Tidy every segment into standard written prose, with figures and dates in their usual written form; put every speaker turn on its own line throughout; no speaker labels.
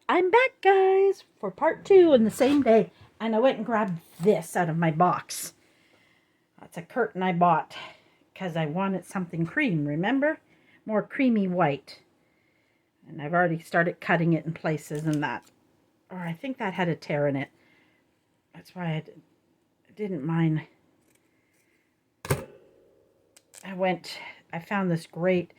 I'm back, guys, for part two in the same day. And I went and grabbed this out of my box. That's a curtain I bought because I wanted something cream, remember? More creamy white. And I've already started cutting it in places and that. Or I think that had a tear in it. That's why I didn't mind. I found this great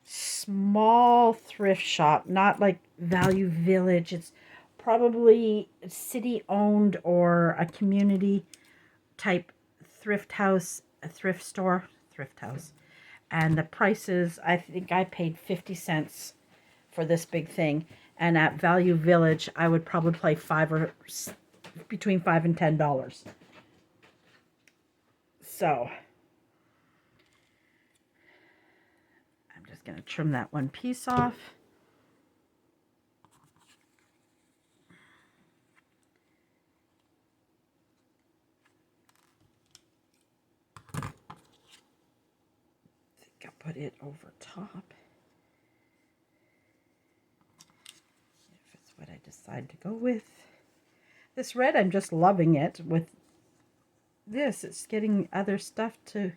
small thrift shop, not like Value Village. It's probably city owned or a community type thrift house, a thrift house. And the prices, I think I paid 50 cents for this big thing. And at Value Village, I would probably pay between $5 and $10. So I'm just going to trim that one piece off. I think I'll put it over top. If it's what I decide to go with. This red, I'm just loving it. With this, it's getting other stuff to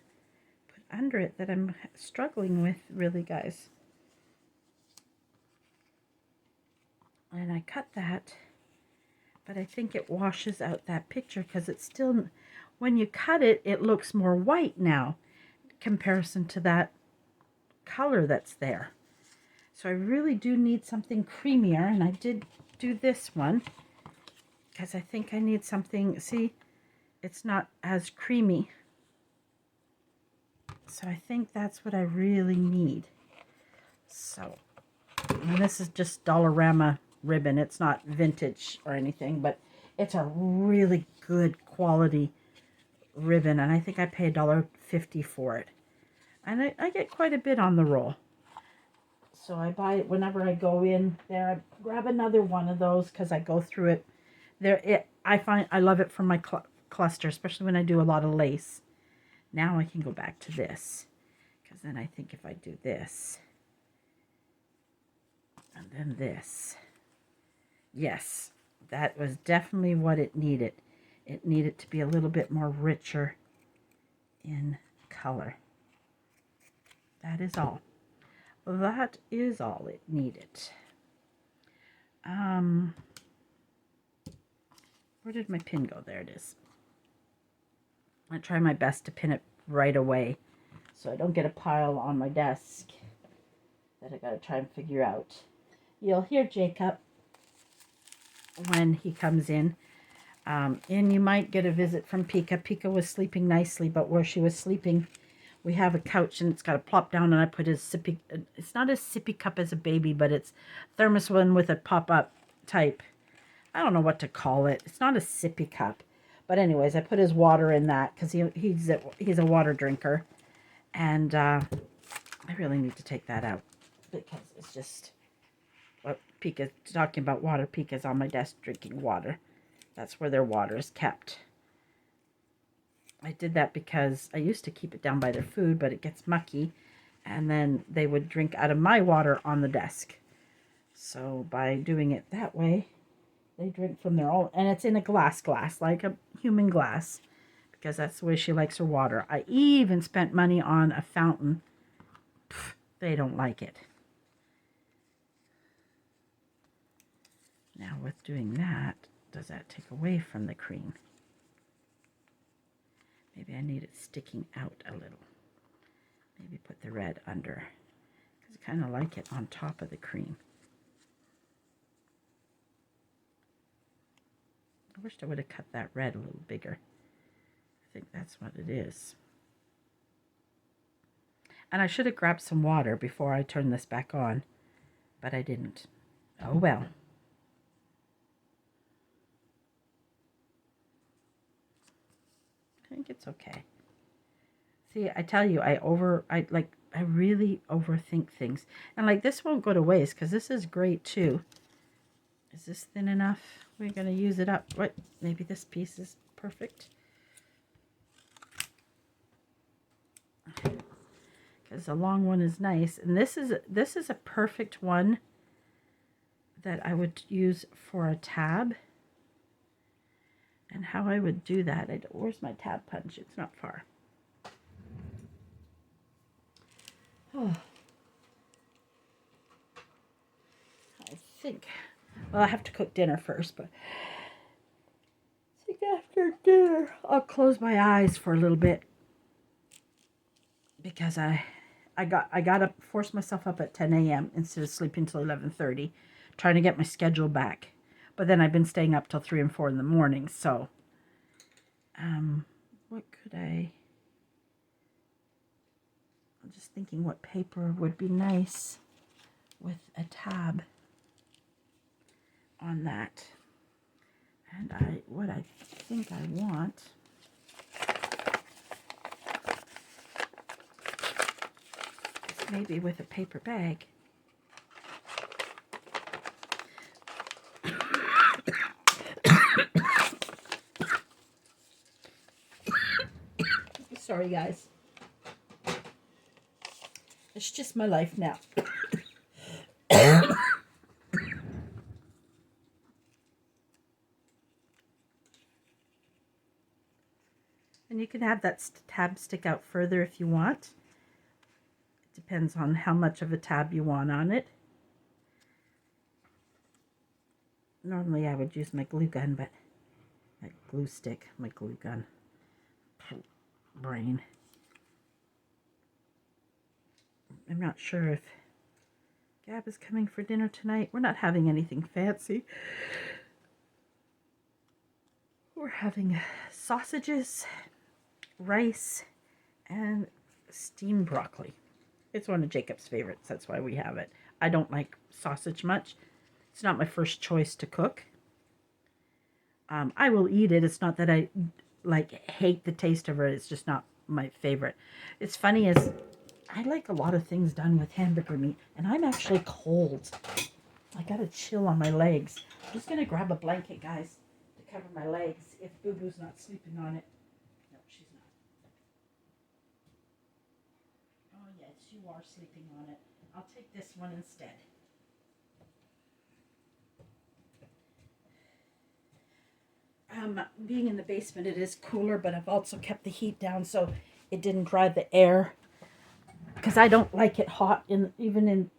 put under it that I'm struggling with, really, guys. And I cut that, but I think it washes out that picture because it's still, when you cut it, it looks more white now in comparison to that color that's there. So I really do need something creamier, and I did do this one because I think I need something, see, it's not as creamy. So I think that's what I really need. So, and this is just Dollarama ribbon. It's not vintage or anything, but it's a really good quality ribbon, and I think I paid $1.50 for it. And I get quite a bit on the roll. So I buy it whenever I go in there. I grab another one of those because I go through it. I love it for my cluster, especially when I do a lot of lace. Now I can go back to this, because then I think if I do this and then this, yes, that was definitely what it needed. It needed to be a little bit more richer in color. That is all. That is all it needed. Where did my pin go? There it is. I try my best to pin it right away so I don't get a pile on my desk that I gotta try and figure out. You'll hear Jacob when he comes in. And you might get a visit from Pika. Pika was sleeping nicely, but where she was sleeping, we have a couch and it's got a plop down, and I put his sippy, it's not a sippy cup as a baby, but it's thermos one with a pop-up type. I don't know what to call it. It's not a sippy cup. But anyways, I put his water in that because he's a water drinker. And I really need to take that out because it's just, what Pika's talking about water. Pika's on my desk drinking water. That's where their water is kept. I did that because I used to keep it down by their food, but it gets mucky, and then they would drink out of my water on the desk. So by doing it that way, they drink from their own, and it's in a glass, like a human glass, because that's the way she likes her water. I even spent money on a fountain. Pfft, they don't like it. Now with doing that, does that take away from the cream? Maybe I need it sticking out a little. Maybe put the red under, because I kind of like it on top of the cream. I wish I would have cut that red a little bigger. I think that's what it is. And I should have grabbed some water before I turned this back on, but I didn't. Oh well. I think it's okay. See, I tell you, I really overthink things. And like this won't go to waste because this is great too. Is this thin enough? We're going to use it up. What? Maybe this piece is perfect. Because the long one is nice. And this is a perfect one that I would use for a tab. And how I would do that, where's my tab punch? It's not far. Oh. I think, well, I have to cook dinner first, but I think after dinner, I'll close my eyes for a little bit. Because I gotta force myself up at 10 a.m. instead of sleeping till 11:30, trying to get my schedule back. But then I've been staying up till 3 and 4 in the morning, so what could I'm just thinking what paper would be nice with a tab on that. And what I think I want is maybe with a paper bag. Sorry, guys. It's just my life now. And you can have that tab stick out further if you want. It depends on how much of a tab you want on it. Normally I would use my glue gun, but my glue stick, my glue gun. Brain. I'm not sure if Gab is coming for dinner tonight. We're not having anything fancy. We're having sausages, rice, and steamed broccoli. It's one of Jacob's favorites. That's why we have it. I don't like sausage much. It's not my first choice to cook. I will eat it. It's not that I hate the taste of it. It's just not my favorite. It's funny as I like a lot of things done with hamburger meat, and I'm actually cold. I got a chill on my legs. I'm just gonna grab a blanket, guys, to cover my legs if Boo Boo's not sleeping on it. No, she's not. Oh yes, you are sleeping on it. I'll take this one instead. Being in the basement, it is cooler, but I've also kept the heat down so it didn't dry the air, because I don't like it hot. Even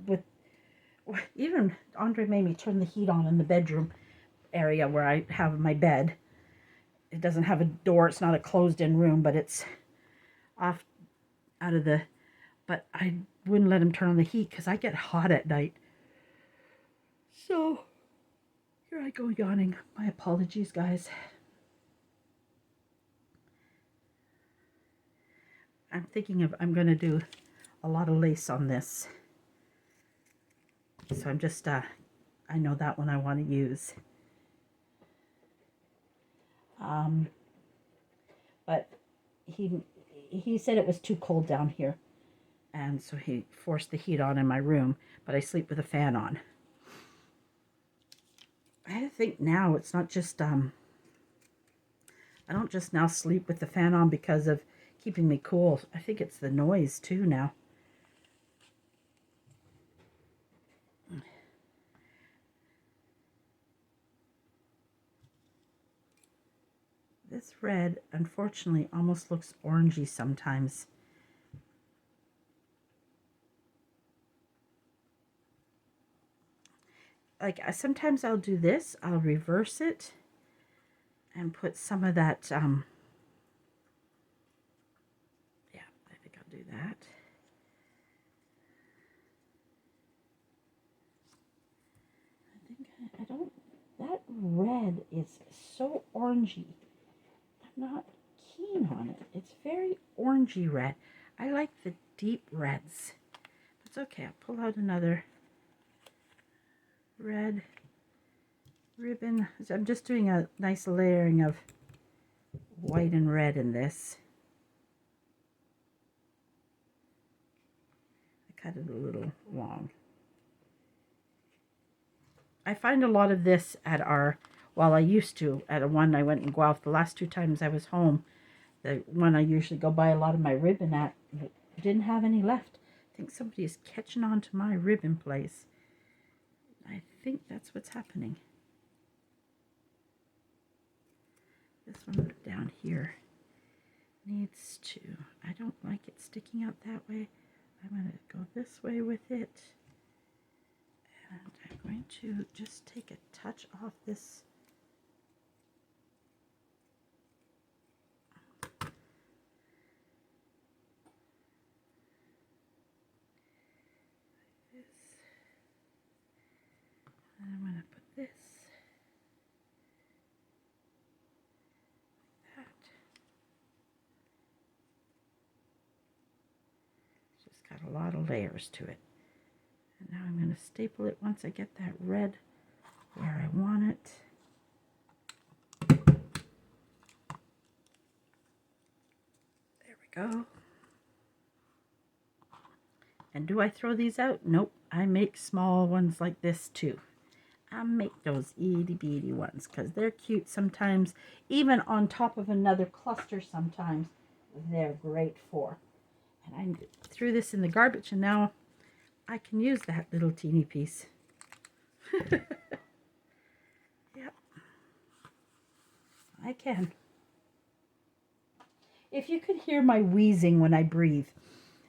Andre made me turn the heat on in the bedroom area where I have my bed. It doesn't have a door. It's not a closed-in room, but it's off out of the. But I wouldn't let him turn on the heat because I get hot at night. So here I go yawning. My apologies, guys. I'm thinking I'm going to do a lot of lace on this. So I'm just, I know that one I want to use. But he said it was too cold down here. And so he forced the heat on in my room, but I sleep with a fan on. I think now it's not just, I don't just now sleep with the fan on because of keeping me cool. I think it's the noise too now. This red, unfortunately, almost looks orangey sometimes. Like, sometimes I'll do this. I'll reverse it and put some of that, yeah, I think I'll do that. That red is so orangey. I'm not keen on it. It's very orangey red. I like the deep reds. It's okay. I'll pull out another red ribbon. So I'm just doing a nice layering of white and red in this. I cut it a little long. I find a lot of this at I used to, at a one I went in Guelph, the last 2 times I was home, the one I usually go buy a lot of my ribbon at, didn't have any left. I think somebody is catching on to my ribbon place. I think that's what's happening. This one down here needs to, I don't like it sticking out that way. I'm going to go this way with it. And I'm going to just take a touch off this. And I'm going to put this like that. It's just got a lot of layers to it. And now I'm going to staple it once I get that red where I want it. There we go. And do I throw these out? Nope. I make small ones like this too. I make those itty bitty ones because they're cute sometimes. Even on top of another cluster sometimes they're great for. And I threw this in the garbage and now I can use that little teeny piece. Yep. I can. If you could hear my wheezing when I breathe,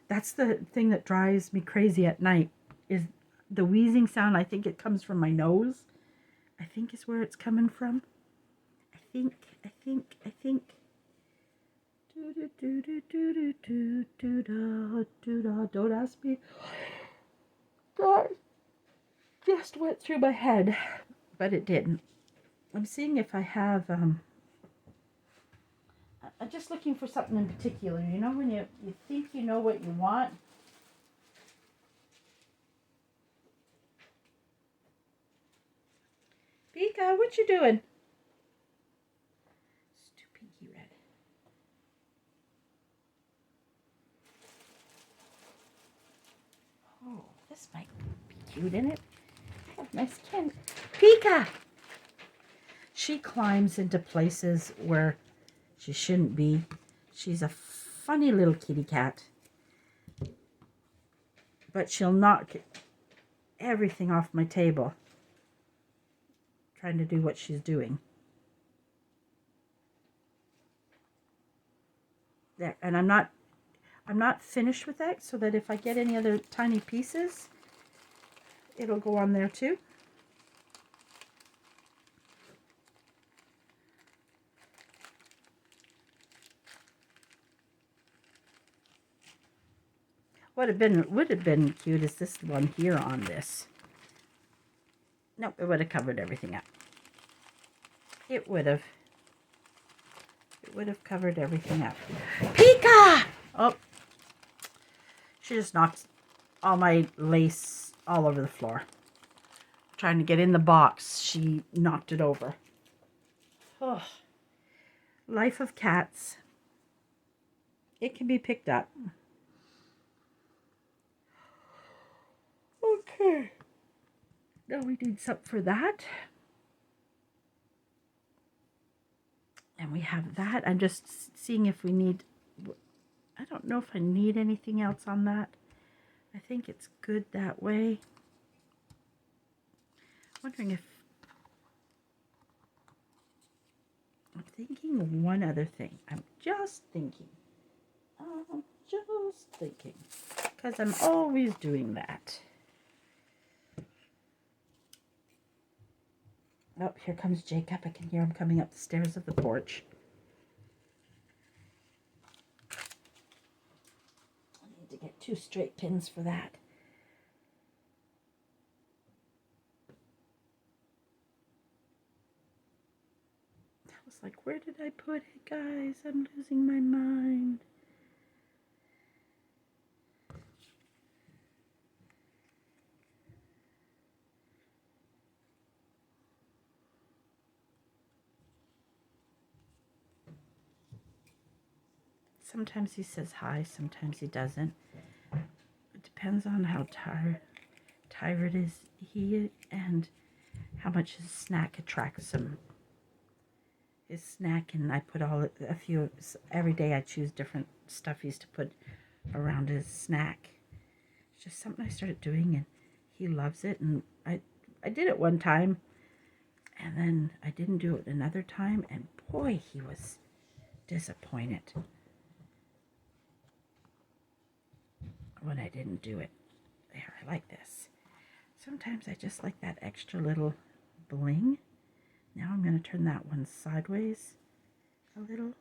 that's the thing that drives me crazy at night, is the wheezing sound. I think it comes from my nose. I think is where it's coming from. I think. Don't ask me. God, just went through my head, but it didn't. I'm seeing if I have, I'm just looking for something in particular. You know, when you think you know what you want. Pika, what you doing? It's too pinky red. Oh, this might be cute, isn't it? I have nice skin. Pika! She climbs into places where she shouldn't be. She's a funny little kitty cat. But she'll knock everything off my table trying to do what she's doing. There, and I'm not finished with that, so that if I get any other tiny pieces, it'll go on there too. Would have been cute is this one here on this. Nope, it would have covered everything up. It would have covered everything up. Pika! Oh, she just knocked all my lace all over the floor. Trying to get in the box, she knocked it over. Oh, life of cats. It can be picked up. Okay. Now we need something for that. And we have that. I'm just seeing if we need, I don't know if I need anything else on that. I think it's good that way. Wondering if, I'm thinking of one other thing. I'm just thinking. Because I'm always doing that. Oh, here comes Jacob. I can hear him coming up the stairs of the porch. I need to get 2 straight pins for that. I was like, where did I put it, guys? I'm losing my mind. Sometimes he says hi, sometimes he doesn't. It depends on how tired is he and how much his snack attracts him. His snack, and I put a few, every day I choose different stuffies to put around his snack. It's just something I started doing and he loves it, and I I did it one time, and then I didn't do it another time, and boy, he was disappointed when I didn't do it. There, I like this. Sometimes I just like that extra little bling. Now I'm going to turn that one sideways a little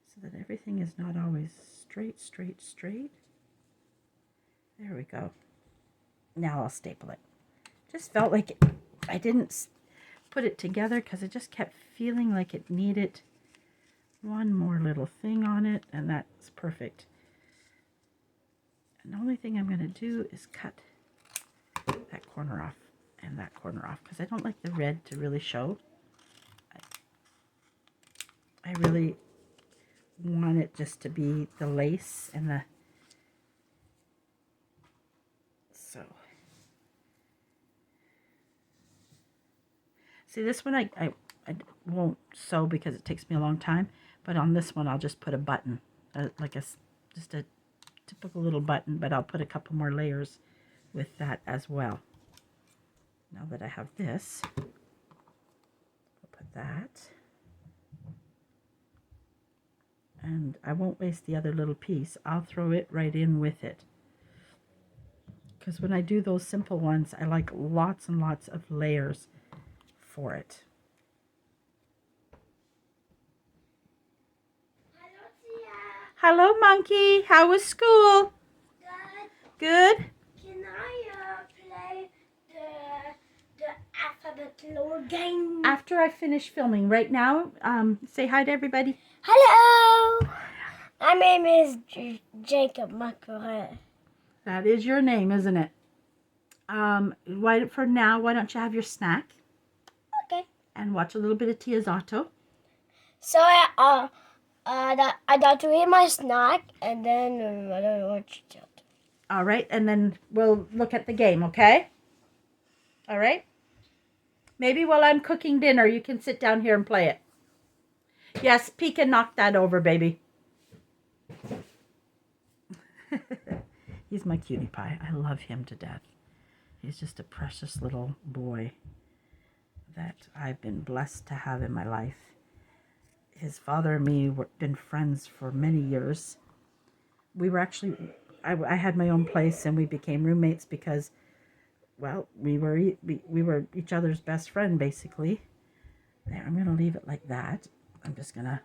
so that everything is not always straight, straight, straight. There we go. Now I'll staple it. Just felt like I didn't put it together because I just kept feeling like it needed one more little thing on it, and that's perfect. And the only thing I'm going to do is cut that corner off and that corner off because I don't like the red to really show. I really want it just to be the lace and the, so. See, this one I won't sew because it takes me a long time, but on this one I'll just put a button, like just a typical little button, but I'll put a couple more layers with that as well. Now that I have this, I'll put that. And I won't waste the other little piece. I'll throw it right in with it. Because when I do those simple ones, I like lots and lots of layers for it. Hello, Monkey. How was school?
Good.
Good?
Can I play the alphabet lore game?
After I finish filming right now, say hi to everybody.
Hello. My name is Jacob Macaret.
That is your name, isn't it? For now, why don't you have your snack?
Okay.
And watch a little bit of Teazato.
So I got to eat my snack, and then I don't know what you did.
All right, and then we'll look at the game, okay? All right? Maybe while I'm cooking dinner, you can sit down here and play it. Yes, Pika knocked that over, baby. He's my cutie pie. I love him to death. He's just a precious little boy that I've been blessed to have in my life. His father and me were been friends for many years. We were actually, I had my own place and we became roommates because, well, we were each other's best friend basically. There, I'm gonna leave it like that. I'm just gonna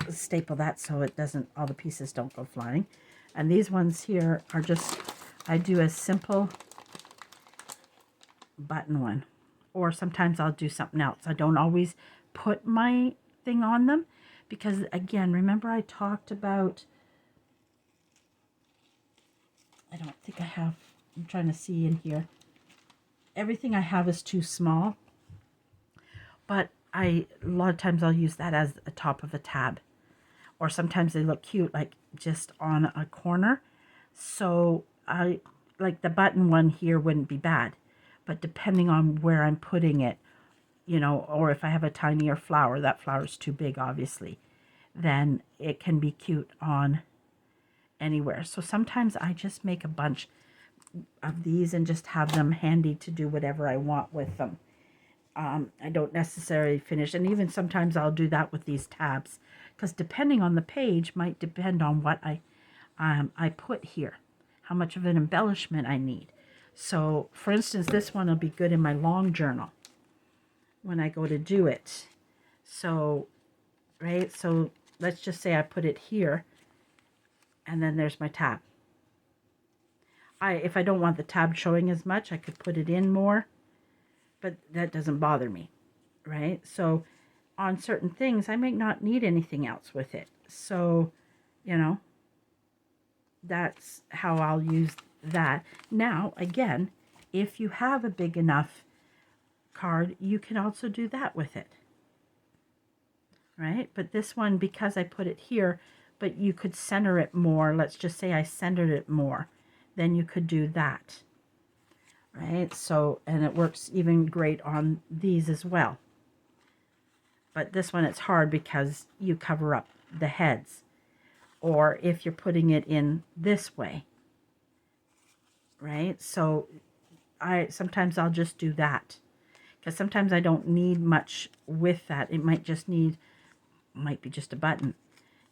staple that so it doesn't, all the pieces don't go flying. And these ones here are just, I do a simple button one, or sometimes I'll do something else. I don't always put my thing on them because, again, remember I talked about, I don't think I have, I'm trying to see in here, everything I have is too small, but a lot of times I'll use that as a top of a tab, or sometimes they look cute like just on a corner. So I like the button one here wouldn't be bad, but depending on where I'm putting it, you know, or if I have a tinier flower, that flower's too big, obviously, then it can be cute on anywhere. So sometimes I just make a bunch of these and just have them handy to do whatever I want with them. I don't necessarily finish, and even sometimes I'll do that with these tabs, because depending on the page might depend on what I put here, how much of an embellishment I need. So, for instance, this one will be good in my long journal when I go to do it. So, right, so let's just say I put it here, and then there's my tab. If I don't want the tab showing as much, I could put it in more, but that doesn't bother me, right? So on certain things, I may not need anything else with it. So, you know, that's how I'll use that. Now, again, if you have a big enough card, you can also do that with it, right? But this one, because I put it here, but you could center it more. Let's just say I centered it more. Then you could do that, right? So, and it works even great on these as well. But this one, it's hard because you cover up the heads. Or if you're putting it in this way, right? So sometimes I'll just do that, because sometimes I don't need much with that. It might be just a button,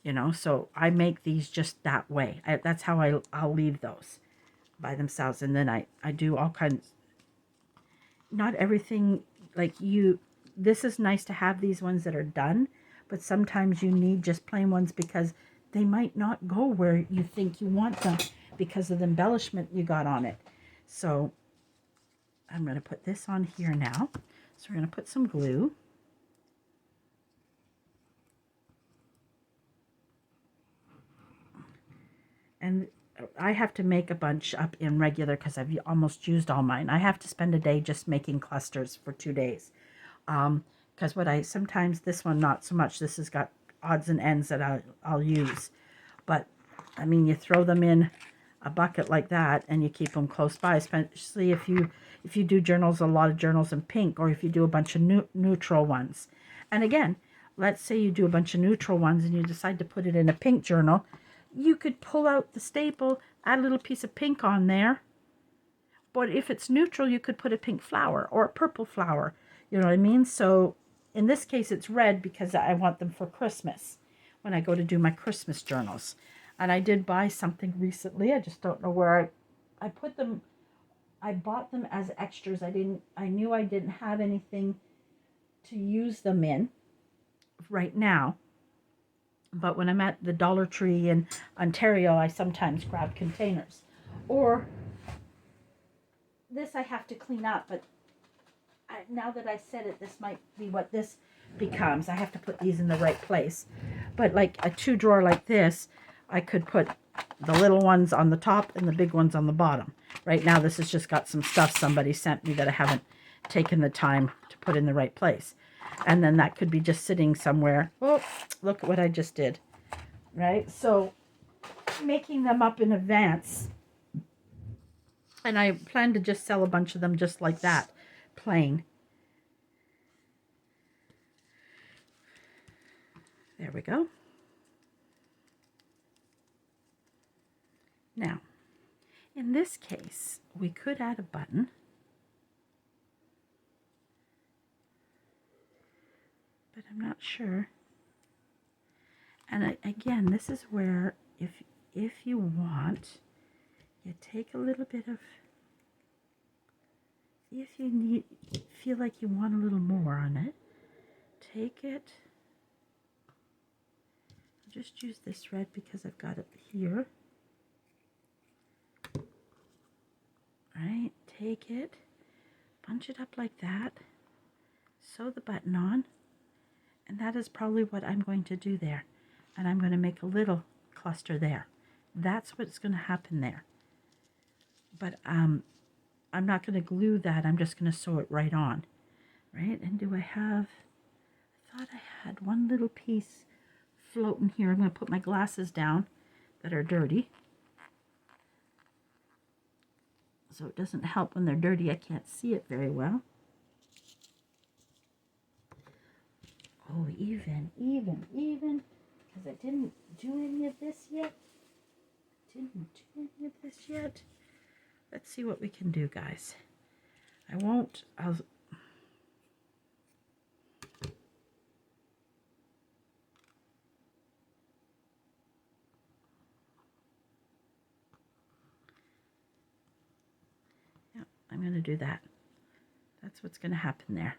you know. So I make these just that way. That's how I'll leave those by themselves. And then I do all kinds, not everything like you. This is nice to have these ones that are done, but sometimes you need just plain ones because they might not go where you think you want them because of the embellishment you got on it. So I'm going to put this on here now. So we're going to put some glue. And I have to make a bunch up in regular because I've almost used all mine. I have to spend a day just making clusters for 2 days. Because sometimes this one, not so much. This has got odds and ends that I'll use. But, I mean, you throw them in a bucket like that and you keep them close by, especially if you do journals, a lot of journals in pink, or if you do a bunch of neutral ones. And again, let's say you do a bunch of neutral ones and you decide to put it in a pink journal. You could pull out the staple, add a little piece of pink on there. But if it's neutral, you could put a pink flower or a purple flower. You know what I mean? So in this case, it's red because I want them for Christmas when I go to do my Christmas journals. And I did buy something recently. I just don't know where I put them. I bought them as extras. I knew I didn't have anything to use them in right now. But when I'm at the Dollar Tree in Ontario, I sometimes grab containers. Or this I have to clean up, but now that I said it, this might be what this becomes. I have to put these in the right place. But like a 2-drawer like this, I could put the little ones on the top and the big ones on the bottom. Right now, this has just got some stuff somebody sent me that I haven't taken the time to put in the right place. And then that could be just sitting somewhere. Oh, look at what I just did. Right? So making them up in advance. And I plan to just sell a bunch of them just like that, plain. There we go. Now, in this case, we could add a button. But I'm not sure. And again, this is where if you want, you take a little bit of, if you feel like you want a little more on it, take it. I'll just use this red because I've got it here. Right, take it, bunch it up like that, sew the button on, and that is probably what I'm going to do there. And I'm going to make a little cluster there. That's what's going to happen there. But I'm not going to glue that. I'm just going to sew it right on. Right? And do I have... I thought I had one little piece floating here. I'm going to put my glasses down that are dirty. So it doesn't help when they're dirty. I can't see it very well. Oh, even. Because I didn't do any of this yet. Let's see what we can do, guys. I'm going to do that. That's what's going to happen there.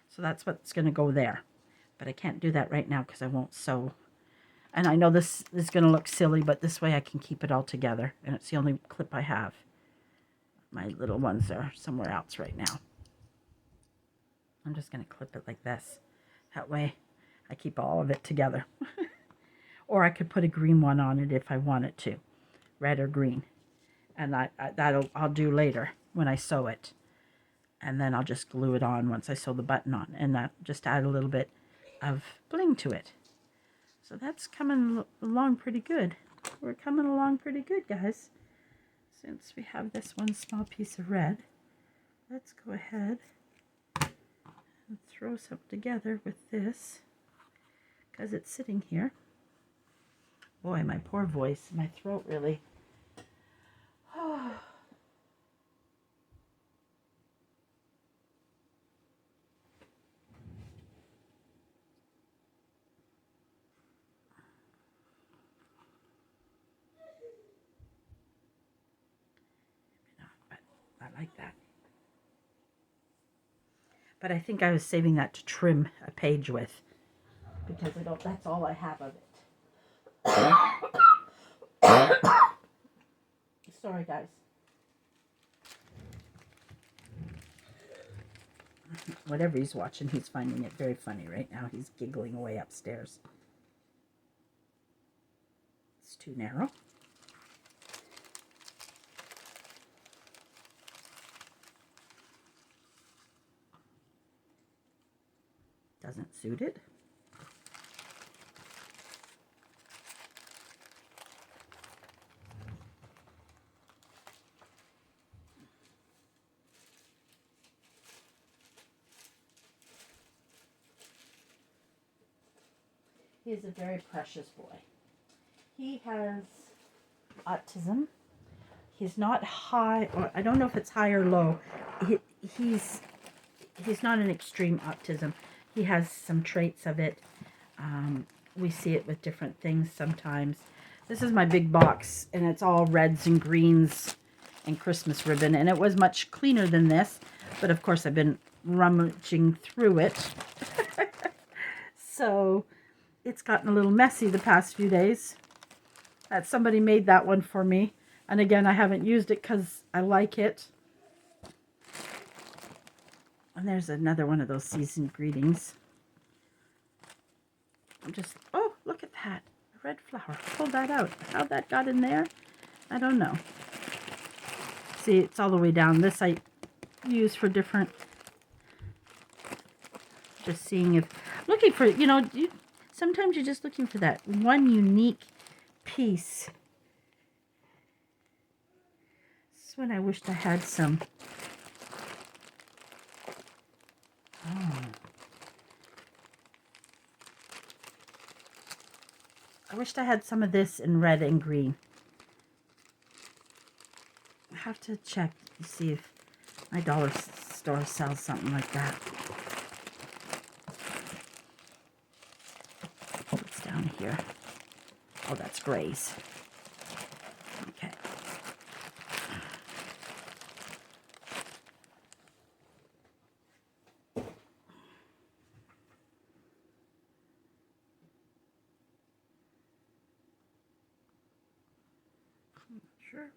So that's what's going to go there. But I can't do that right now because I won't sew. And I know this is going to look silly, but this way I can keep it all together. And it's the only clip I have. My little ones are somewhere else right now. I'm just going to clip it like this. That way I keep all of it together. Or I could put a green one on it if I wanted to. Red or green. And I'll do later when I sew it. And then I'll just glue it on once I sew the button on. And that just add a little bit of bling to it. So that's coming along pretty good. We're coming along pretty good, guys. Since we have this one small piece of red, let's go ahead and throw something together with this. Because it's sitting here. Boy, my poor voice, my throat really... like that. But I think I was saving that to trim a page with, because that's all I have of it. Sorry, guys. Whatever he's watching, he's finding it very funny right now. He's giggling away upstairs. It's too narrow. Doesn't suit it. He is a very precious boy. He has autism. He's not high, or I don't know if it's high or low. He's not an extreme autism. He has some traits of it. We see it with different things sometimes. This is my big box, and it's all reds and greens and Christmas ribbon, and it was much cleaner than this, but of course I've been rummaging through it. So it's gotten a little messy the past few days. Somebody made that one for me, and again, I haven't used it because I like it. And there's another one of those seasoned greetings. Oh, look at that. A red flower. Pull that out. How that got in there, I don't know. See, it's all the way down. This I use for different, just seeing if, looking for, sometimes you're just looking for that one unique piece. This is when I wished I had some. Oh. I wished I had some of this in red and green. I have to check to see if my dollar store sells something like that. What's down here? Oh, that's grays. Okay. Sure.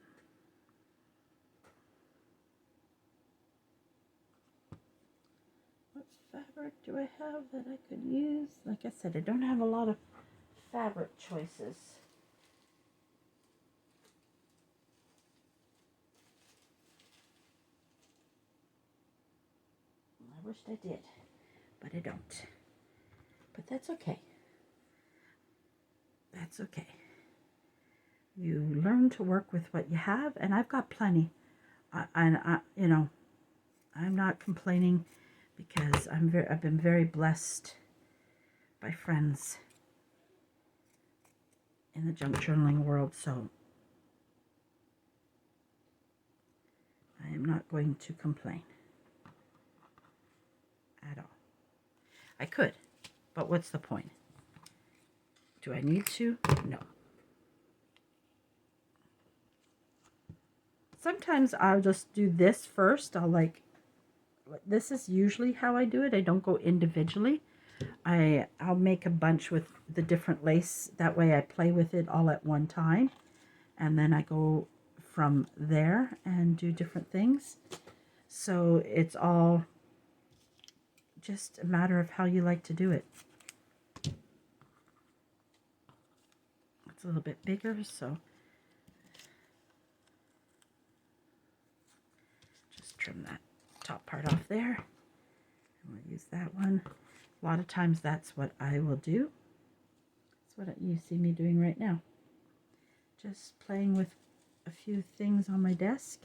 What fabric do I have that I could use? Like I said, I don't have a lot of fabric choices. I wished I did, but I don't. But that's okay. That's okay. You learn to work with what you have, and I've got plenty. I'm not complaining, because I've been very blessed by friends in the junk journaling world, so I am not going to complain at all. I could, but what's the point? Do I need to? No. Sometimes I'll just do this first. This is usually how I do it. I don't go individually. I'll make a bunch with the different lace. That way I play with it all at one time. And then I go from there and do different things. So it's all just a matter of how you like to do it. It's a little bit bigger, so just trim that top part off there. And we'll use that one. A lot of times that's what I will do. That's what you see me doing right now. Just playing with a few things on my desk.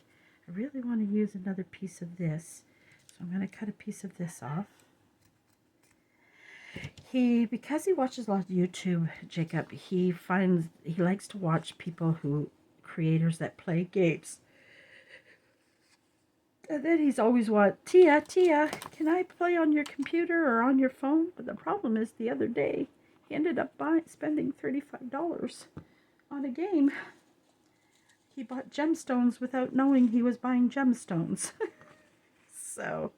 I really want to use another piece of this, so I'm going to cut a piece of this off. Because he watches a lot of YouTube, Jacob, he likes to watch creators that play games. And then he's always Tia, can I play on your computer or on your phone? But the problem is, the other day, he ended up spending $35 on a game. he bought gemstones without knowing he was buying gemstones. So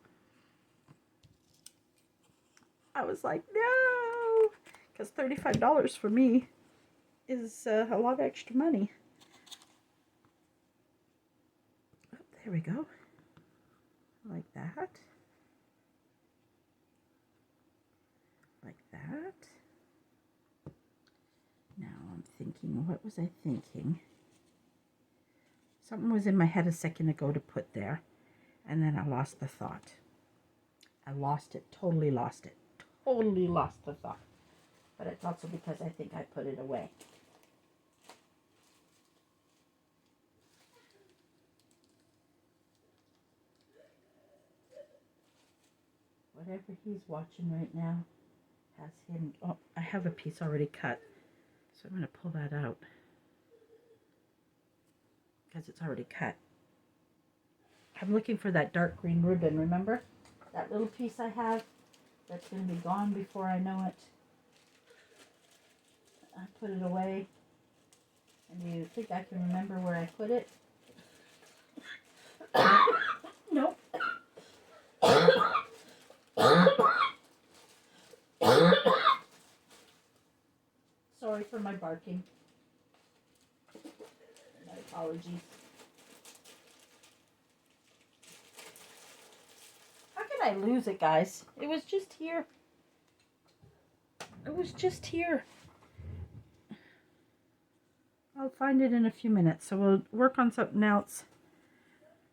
I was like, no, because $35 for me is a lot of extra money. Oh, there we go. Like that. Like that. Now I'm thinking, what was I thinking? Something was in my head a second ago to put there, and then I lost the thought. I lost it, totally lost it. Totally lost the thought. But it's also because I think I put it away. Whatever he's watching right now has him. Oh, I have a piece already cut, so I'm going to pull that out because it's already cut. I'm looking for that dark green ribbon, remember? That little piece I have that's going to be gone before I know it. I put it away. And do you think I can remember where I put it? Nope. Sorry for my barking. My apologies. How can I lose it, guys? It was just here. It was just here. I'll find it in a few minutes. So we'll work on something else.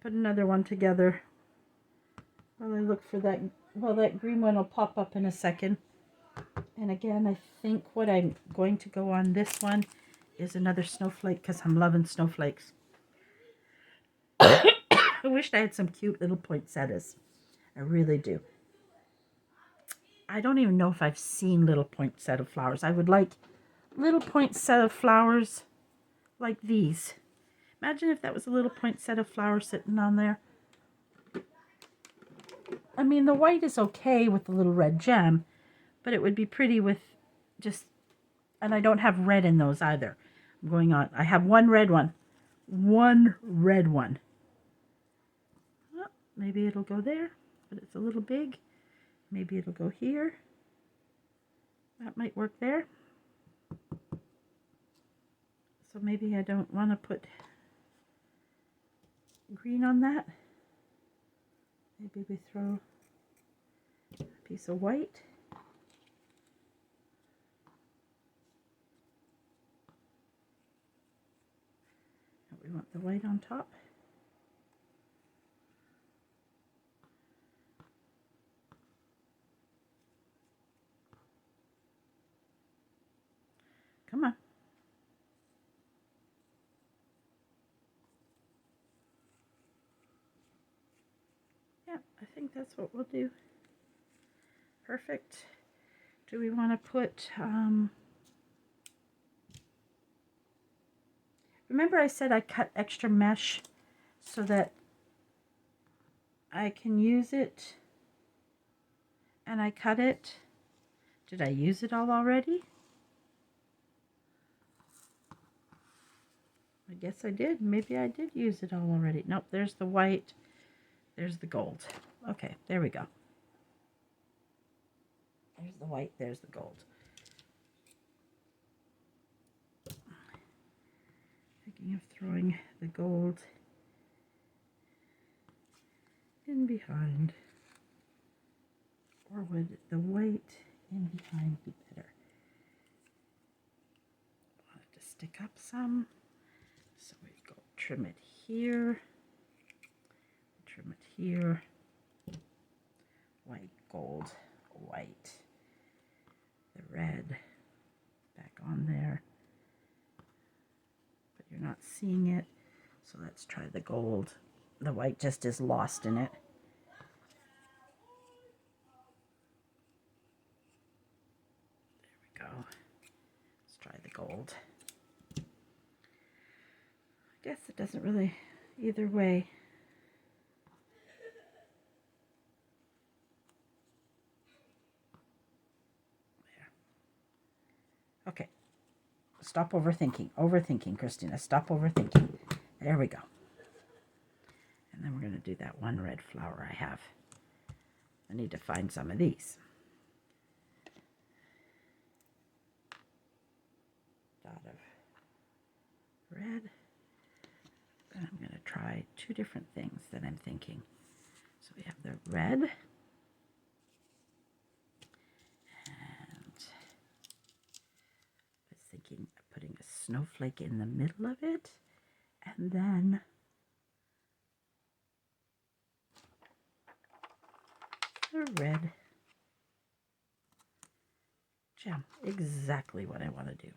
Put another one together. While I look for that. Well, that green one will pop up in a second. And again, I think what I'm going to go on this one is another snowflake because I'm loving snowflakes. I wished I had some cute little poinsettias. I really do. I don't even know if I've seen little poinsettia flowers. I would like little poinsettia flowers like these. Imagine if that was a little poinsettia flower sitting on there. I mean, the white is okay with the little red gem, but it would be pretty with just, and I don't have red in those either. I'm going on. I have one red one. One red one. Well, maybe it'll go there, but it's a little big. Maybe it'll go here. That might work there. So maybe I don't want to put green on that. Maybe we throw a piece of white. We want the white on top. Come on. Yeah, I think that's what we'll do. Perfect. Do we want to put, remember I said I cut extra mesh so that I can use it, and I cut it. Did I use it all already? I guess I did. Maybe I did use it all already. Nope, there's the white. There's the gold. Okay, there we go. There's the white, there's the gold. Thinking of throwing the gold in behind. Or would the white in behind be better? I wanted to stick up some. So we go trim it here. Trim it here. White, gold, white. The red back on there. But you're not seeing it. So let's try the gold. The white just is lost in it. There we go. Let's try the gold. I guess it doesn't really either way. There. Okay. Stop overthinking. Overthinking, Christina. Stop overthinking. There we go. And then we're going to do that one red flower I have. I need to find some of these. Dot of red. And I'm going to try two different things that I'm thinking. So we have the red. And I was thinking of putting a snowflake in the middle of it. And then the red gem. Exactly what I want to do.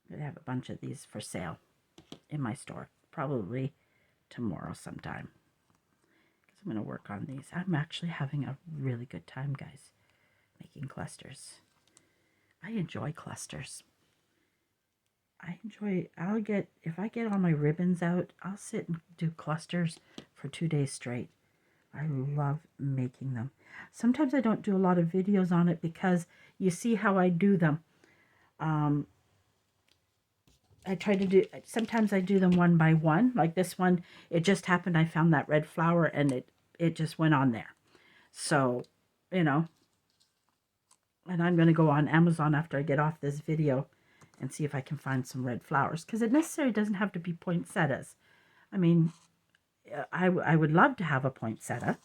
I'm going to have a bunch of these for sale in my store, probably tomorrow sometime. Because I'm going to work on these. I'm actually having a really good time, guys, making clusters. I enjoy clusters. If I get all my ribbons out, I'll sit and do clusters for 2 days straight. I love making them. Sometimes I don't do a lot of videos on it because you see how I do them. Sometimes I do them one by one. Like this one, it just happened I found that red flower and it just went on there. So, and I'm going to go on Amazon after I get off this video and see if I can find some red flowers. Because it necessarily doesn't have to be poinsettias. I mean, I would love to have a poinsettia.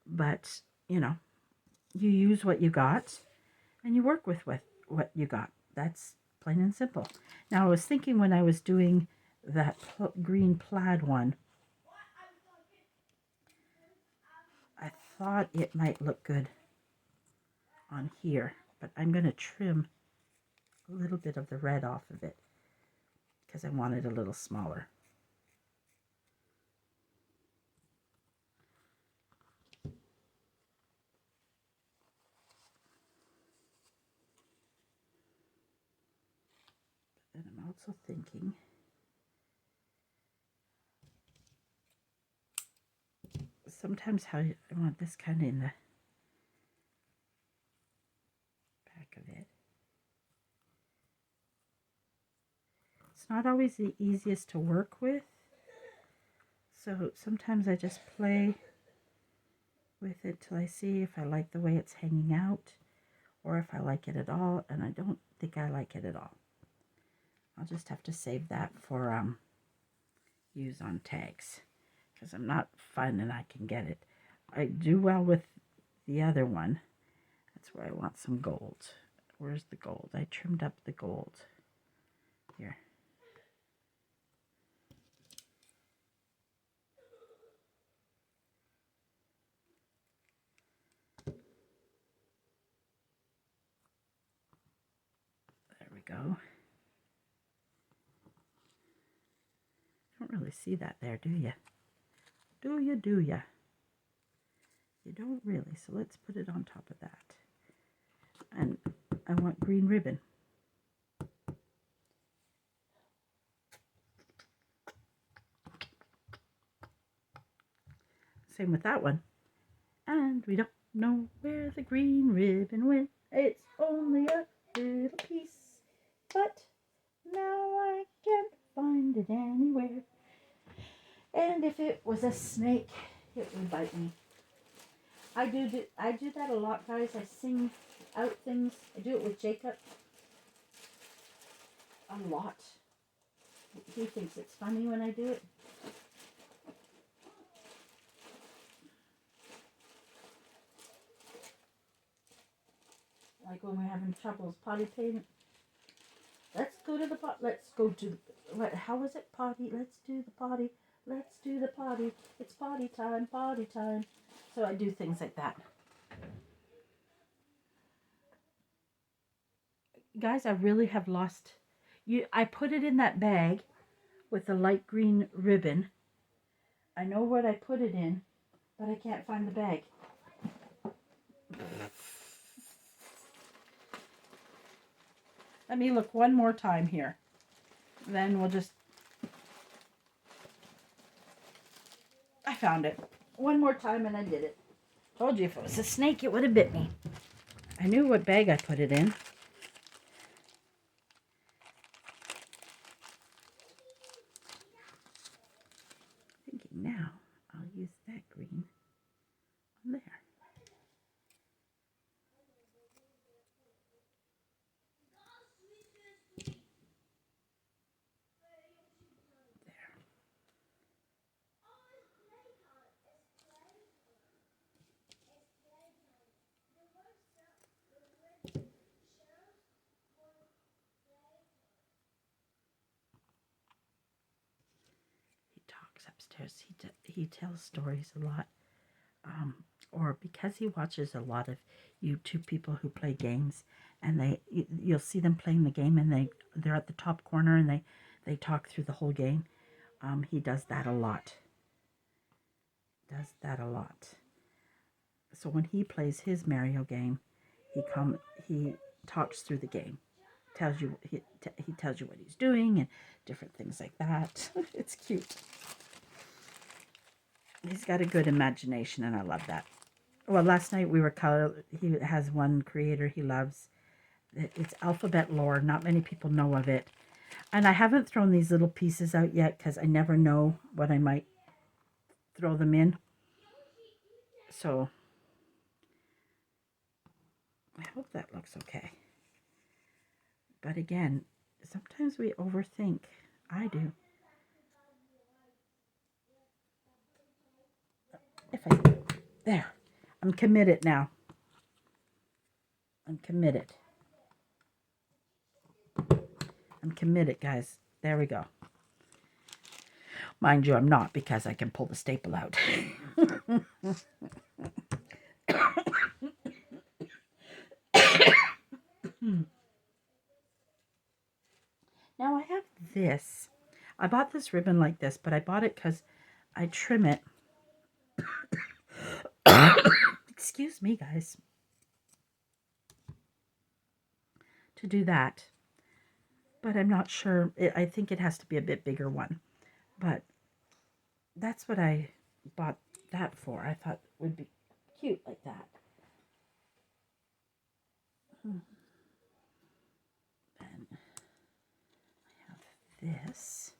But, you use what you got and you work with what you got. That's plain and simple. Now, I was thinking when I was doing that green plaid one, I thought it might look good on here, but I'm going to trim a little bit of the red off of it because I want it a little smaller. And I'm also thinking sometimes how I want this kind of in the back of it. It's not always the easiest to work with, so sometimes I just play with it till I see if I like the way it's hanging out or if I like it at all, and I don't think I like it at all. I'll just have to save that for use on tags because I'm not finding I can get it. I do well with the other one. That's where I want some gold. Where's the gold? I trimmed up the gold. Here. There we go. Don't really see that there, do you? Do you, do you? You don't really, so let's put it on top of that. And I want green ribbon. Same with that one. And we don't know where the green ribbon went. It's only a little piece, but now I can't find it anywhere. And if it was a snake, it would bite me. I do that a lot, guys. I sing out things. I do it with Jacob a lot. He thinks it's funny when I do it. Like when we're having troubles potty training. Let's go to the pot. Let's go to the, how was it? Potty. Let's do the potty. Let's do the potty. It's potty time. Potty time. So I do things like that. Guys, I really have lost. I put it in that bag with the light green ribbon. I know what I put it in, but I can't find the bag. Let me look one more time here. Then we'll just... I found it. One more time and I did it. Told you if it was a snake, it would have bit me. I knew what bag I put it in. Thinking now, I'll use that green on there. He talks upstairs. He tells stories a lot. Or because he watches a lot of YouTube people who play games, and you'll see them playing the game, and they're at the top corner, and they talk through the whole game. He does that a lot. So when he plays his Mario game, he talks through the game, tells you he tells you what he's doing and different things like that. It's cute. He's got a good imagination, and I love that. Well, last night we were he has one creator he loves. It's Alphabet Lore. Not many people know of it. And I haven't thrown these little pieces out yet because I never know what I might throw them in. So I hope that looks okay. But again, sometimes we overthink. I do. There. I'm committed now. I'm committed, guys. There we go. Mind you, I'm not, because I can pull the staple out. Now I have this. I bought this ribbon like this, but I bought it because I trim it. Excuse me, guys. To do that. But I'm not sure. I think it has to be a bit bigger one. But that's what I bought that for. I thought it would be cute like that. And I have this.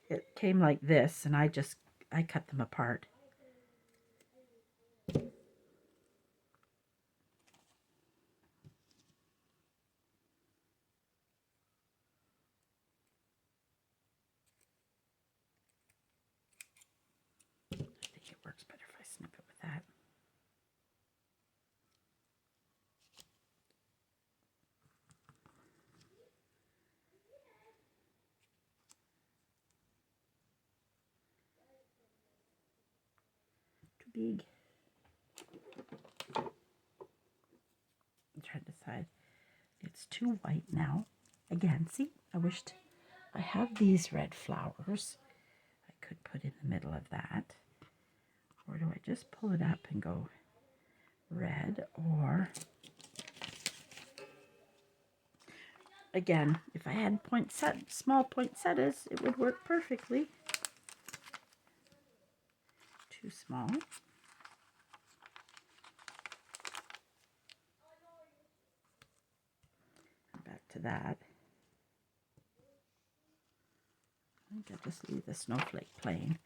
It came like this, and I cut them apart. I think it works better if I snip it with that. Too big. I'm trying to decide. It's too white now. Again, see, I wished I have these red flowers. I could put in the middle of that. Or do I just pull it up and go red? Or, again, if I had small poinsettias, it would work perfectly. Too small. Back to that. I think I'll just leave the snowflake plain.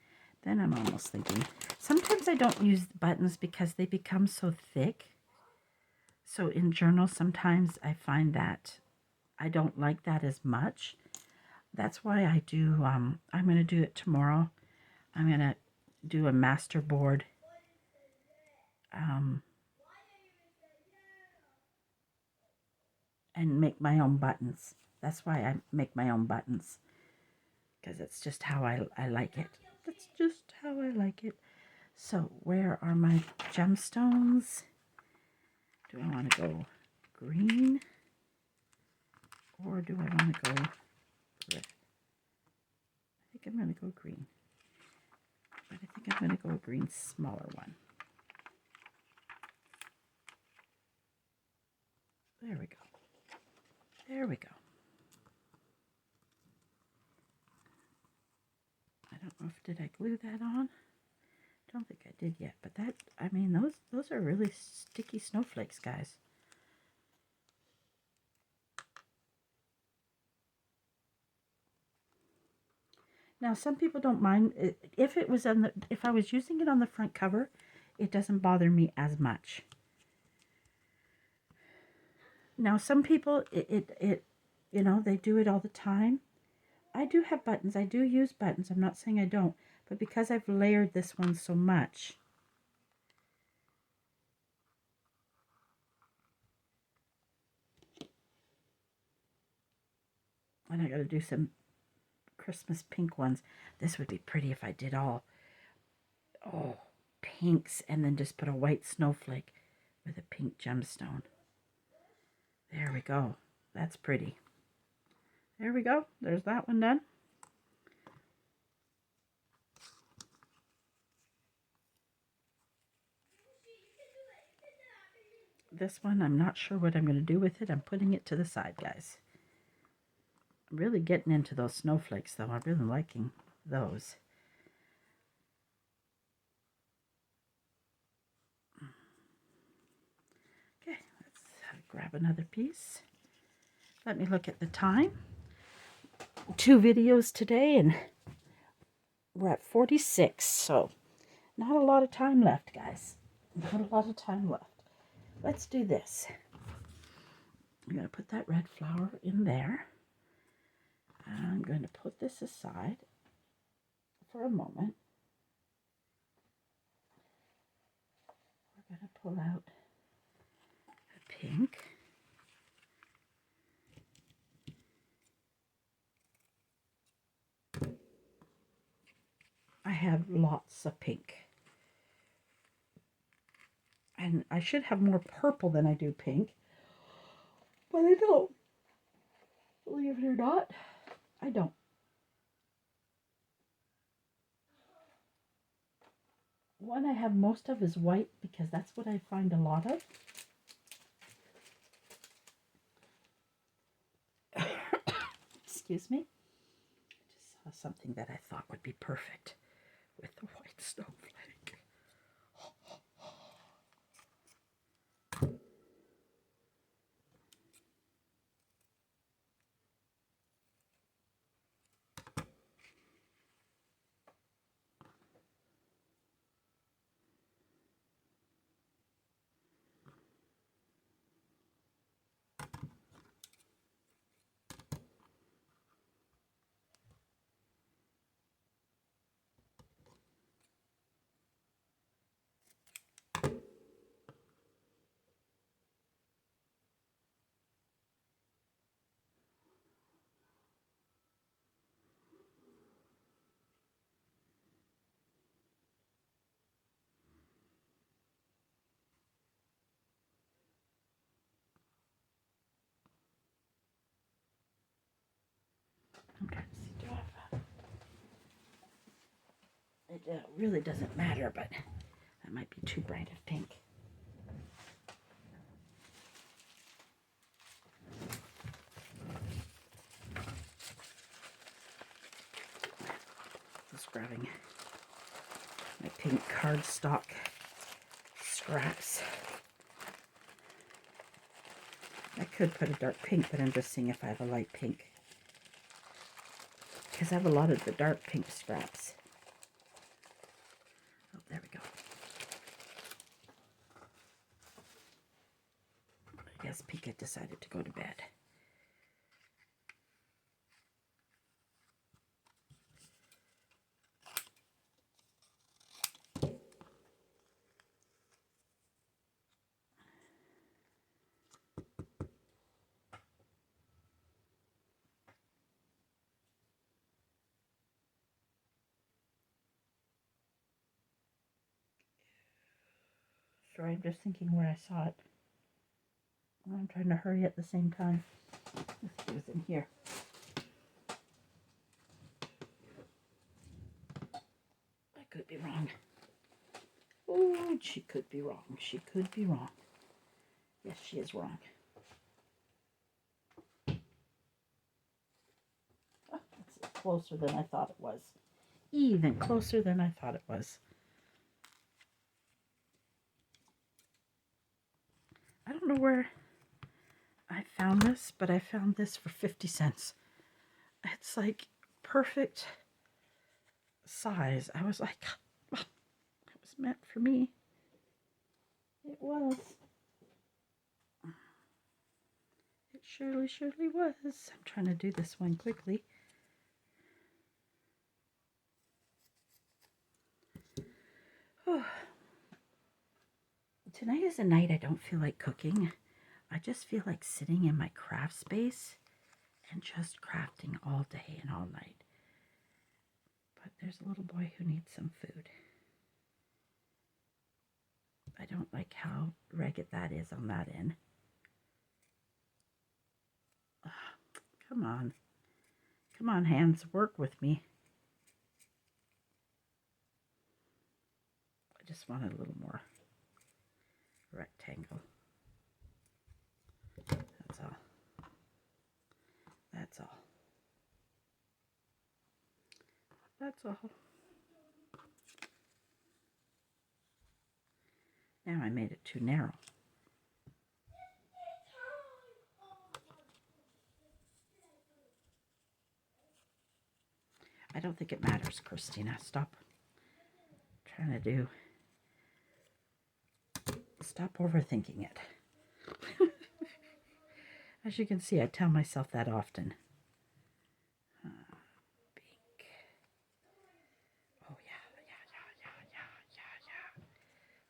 Then I'm almost thinking, sometimes I don't use buttons because they become so thick. So in journals, sometimes I find that I don't like that as much. That's why I do, I'm going to do it tomorrow. I'm going to do a master board. And make my own buttons. That's why I make my own buttons. Because it's just how I like it. That's just how I like it. So where are my gemstones? Do I want to go green? Or do I want to go red? I think I'm going to go green. But I think I'm going to go a green smaller one. There we go. There we go. I don't know if did I glue that on? Don't think I did yet, but that, I mean, those are really sticky snowflakes, guys. Now, some people don't mind if it was on the, if I was using it on the front cover, it doesn't bother me as much. Now, some people, you know, they do it all the time. I do have buttons. I do use buttons. I'm not saying I don't, but because I've layered this one so much, and I got to do some Christmas pink ones. This would be pretty if I did all, oh, pinks and then just put a white snowflake with a pink gemstone. There we go. That's pretty. There we go. There's that one done. This one, I'm not sure what I'm going to do with it. I'm putting it to the side, guys. I'm really getting into those snowflakes, though. I'm really liking those. Okay, let's grab another piece. Let me look at the time. 2 videos today, and we're at 46, so not a lot of time left, guys. Not a lot of time left. Let's do this. I'm going to put that red flower in there. I'm going to put this aside for a moment. We're going to pull out a pink. I have lots of pink. And I should have more purple than I do pink. But I don't. Believe it or not, I don't. One I have most of is white because that's what I find a lot of. Excuse me. I just saw something that I thought would be perfect with the white snowflake. I'm trying to see, do I have it really doesn't matter, but that might be too bright of pink. Just grabbing my pink cardstock scraps. I could put a dark pink, but I'm just seeing if I have a light pink. Because I have a lot of the dark pink scraps. Oh, there we go. I guess Pika decided to go to bed. Sorry, I'm just thinking where I saw it. I'm trying to hurry at the same time. Let's see what's in here. I could be wrong. Oh, she could be wrong. She could be wrong. Yes, she is wrong. Oh, it's closer than I thought it was. Even closer than I thought it was. I don't know where I found this, but I found this for 50 cents. It's like perfect size. I was like, oh, it was meant for me. It was. It surely was. I'm trying to do this one quickly. Oh. Tonight is a night I don't feel like cooking. I just feel like sitting in my craft space and just crafting all day and all night. But there's a little boy who needs some food. I don't like how ragged that is on that end. Oh, come on. Come on, hands, work with me. I just wanted a little more rectangle. That's all. That's all. That's all. Now I made it too narrow. I don't think it matters, Christina. Stop trying to do. Stop overthinking it. As you can see, I tell myself that often. Pink. Oh, yeah.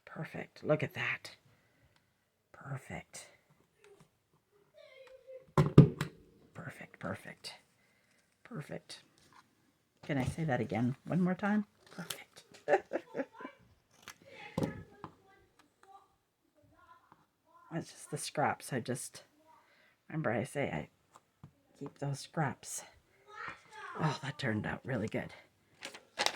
Perfect. Look at that. Perfect. Perfect. Can I say that again one more time? Perfect. It's just the scraps. I just remember I say I keep those scraps. Oh, that turned out really good. But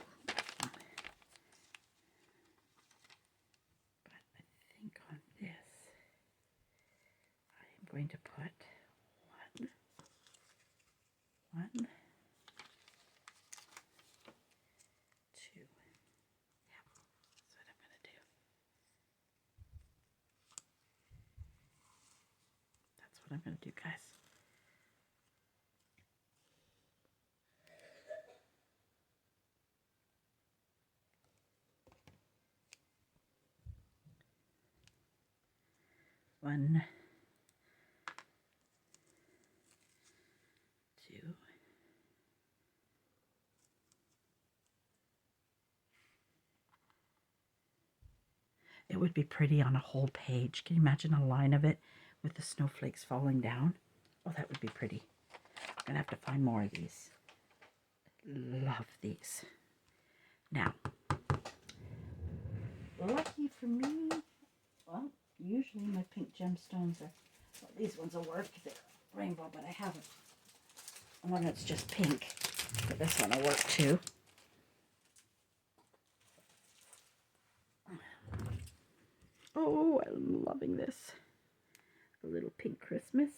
I think on this, I'm going to put one, two. Yeah, that's what I'm going to do. That's what I'm going to do, guys. One, two. It would be pretty on a whole page. Can you imagine a line of it with the snowflakes falling down? Oh, that would be pretty. I'm going to have to find more of these. Love these. Now, lucky for me, well, usually my pink gemstones are, well, these ones will work. They're rainbow, but I have one that's just pink. But this one will work too. Oh, I'm loving this. A little pink Christmas.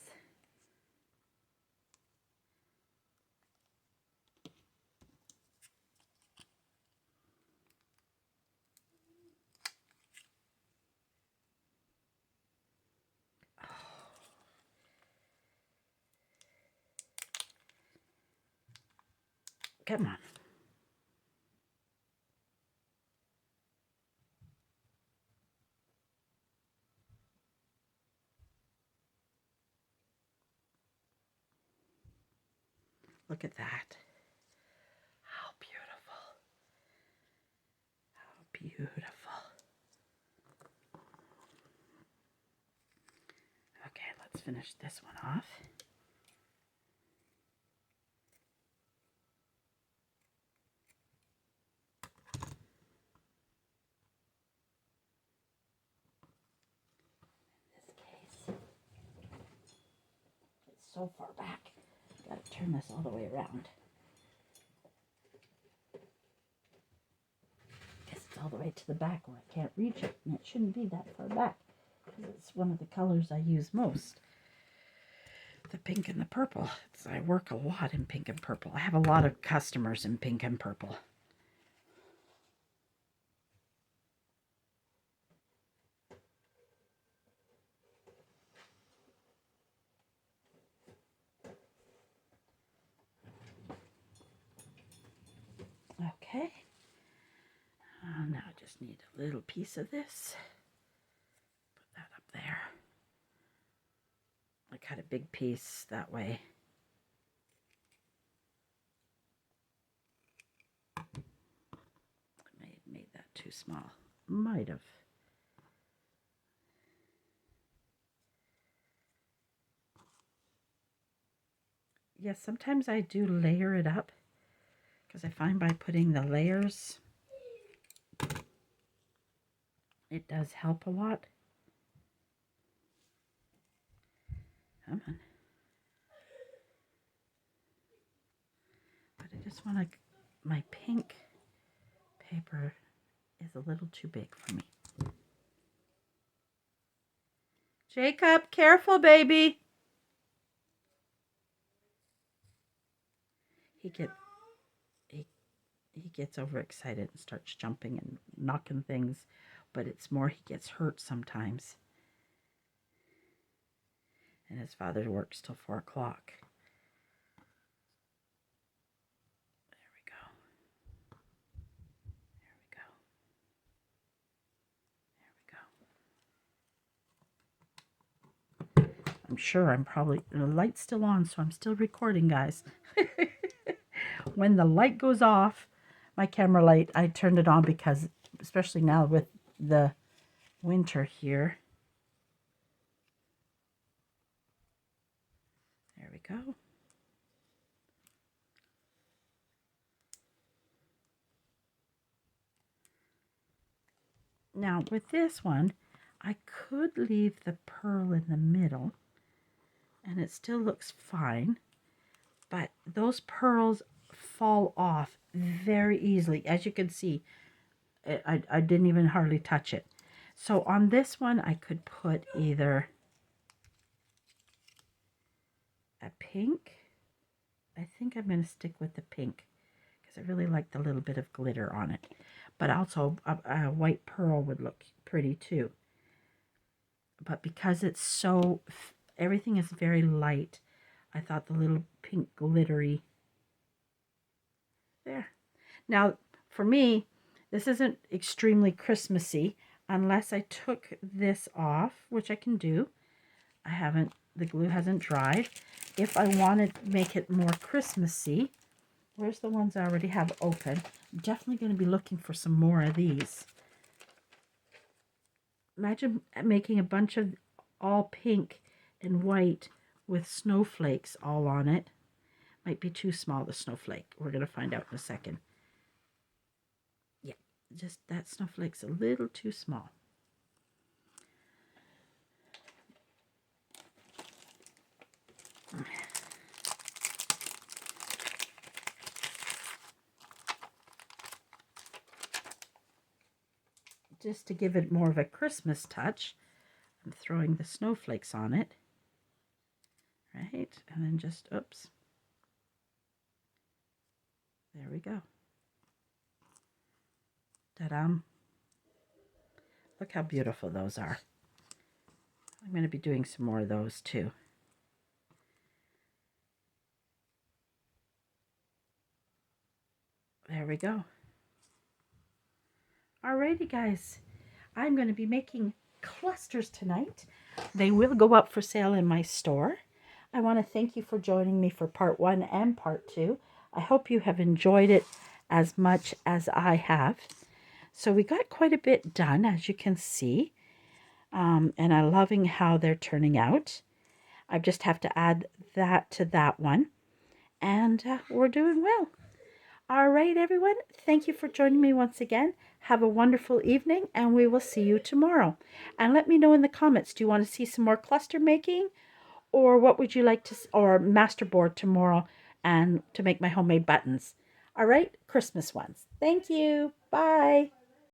Come on. Look at that. How beautiful. How beautiful. Okay, let's finish this one off. So far back. Got to turn this all the way around. Guess it's all the way to the back where I can't reach it, and it shouldn't be that far back because it's one of the colors I use most. The pink and the purple. I work a lot in pink and purple. I have a lot of customers in pink and purple. just need a little piece of this. Put that up there. I cut a big piece that way. Made that too small. Might have. Yes, sometimes I do layer it up because I find by putting the layers, it does help a lot. Come on. But I just want to, my pink paper is a little too big for me. Jacob, careful, baby. He gets overexcited and starts jumping and knocking things, but it's more he gets hurt sometimes. And his father works till 4 o'clock. There we go. There we go. There we go. I'm sure I'm probably, the light's still on, so I'm still recording, guys. When the light goes off, my camera light, I turned it on because, especially now with the winter here. There we go. Now with this one, I could leave the pearl in the middle and it still looks fine, but those pearls fall off very easily. As you can see, I didn't even hardly touch it. So on this one, I could put either a pink. I think I'm going to stick with the pink because I really like the little bit of glitter on it. But also a white pearl would look pretty too. But because it's so, everything is very light, I thought the little pink glittery there. Now, for me, this isn't extremely Christmassy unless I took this off, which I can do. I haven't, the glue hasn't dried. If I wanted to make it more Christmassy, where's the ones I already have open? I'm definitely going to be looking for some more of these. Imagine making a bunch of all pink and white with snowflakes all on it. Might be too small, the snowflake. We're going to find out in a second. Yeah, just that snowflake's a little too small. Just to give it more of a Christmas touch, I'm throwing the snowflakes on it. Right, and then just, oops. There we go. Ta-da! Look how beautiful those are. I'm going to be doing some more of those too. There we go. Alrighty, guys. I'm going to be making clusters tonight. They will go up for sale in my store. I want to thank you for joining me for part 1 and part 2. I hope you have enjoyed it as much as I have. So we got quite a bit done, as you can see. And I'm loving how they're turning out. I just have to add that to that one. And we're doing well. All right, everyone. Thank you for joining me once again. Have a wonderful evening, and we will see you tomorrow. And let me know in the comments, do you want to see some more cluster making? Or what would you like to, or masterboard tomorrow and to make my homemade buttons? All right, Christmas ones. Thank you. Bye.